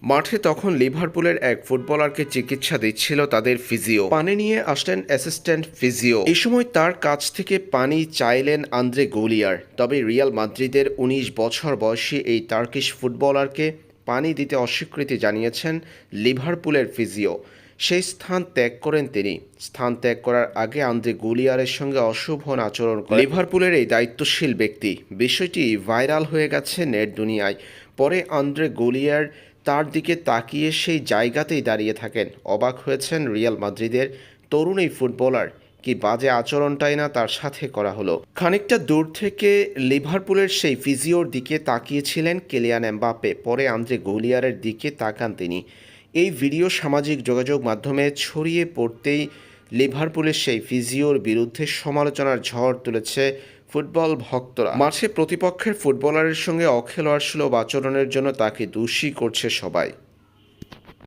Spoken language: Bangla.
মাঠে তখন লিভারপুলের এক ফুটবলারকে চিকিৎসা দিচ্ছিল তাদের ফিজিও। পানি নিয়ে আসলেন অ্যাসিস্ট্যান্ট ফিজিও। এই সময় তার কাছ থেকে পানি চাইলেন আন্দ্রে গোলিয়ার। তবে রিয়াল মাদ্রিদের ১৯ বছর বয়সী এই টার্কিশ ফুটবলারকে পানি দিতে অস্বীকৃতি জানিয়েছেন লিভারপুলের ফিজিও। সেই স্থান ত্যাগ করেন তিনি। স্থান ত্যাগ করার আগে আন্দ্রে গোলিয়ারের সঙ্গে অশুভ আচরণ করেন লিভারপুলের এই দায়িত্বশীল ব্যক্তি। বিষয়টি ভাইরাল হয়ে গেছে নেট দুনিয়ায়। পরে আন্দ্রে গোলিয়ার তার দিকে তাকিয়ে সেই জায়গাতেই দাঁড়িয়ে থাকেন। অবাক হয়েছেন রিয়াল মাদ্রিদের তরুণ এই ফুটবলার। কি বাজে আচরণটাই না তার সাথে করা হলো। খানিকটা দূর থেকে লিভারপুলের সেই ফিজিওর দিকে তাকিয়েছিলেন কিলিয়ান এমবাপ্পে। পরে আন্দ্রে গোলিয়ারের দিকে তাকান তিনি। এই ভিডিও সামাজিক যোগাযোগ মাধ্যমে ছড়িয়ে পড়তেই লিভারপুলের সেই ফিজিওর বিরুদ্ধে সমালোচনার ঝড় তুলেছে ফুটবল ভক্তরা। মাঠে প্রতিপক্ষের ফুটবলারের সঙ্গে অখেলোয়াড় সুলভ আচরণের জন্য তাকে দোষী করছে সবাই।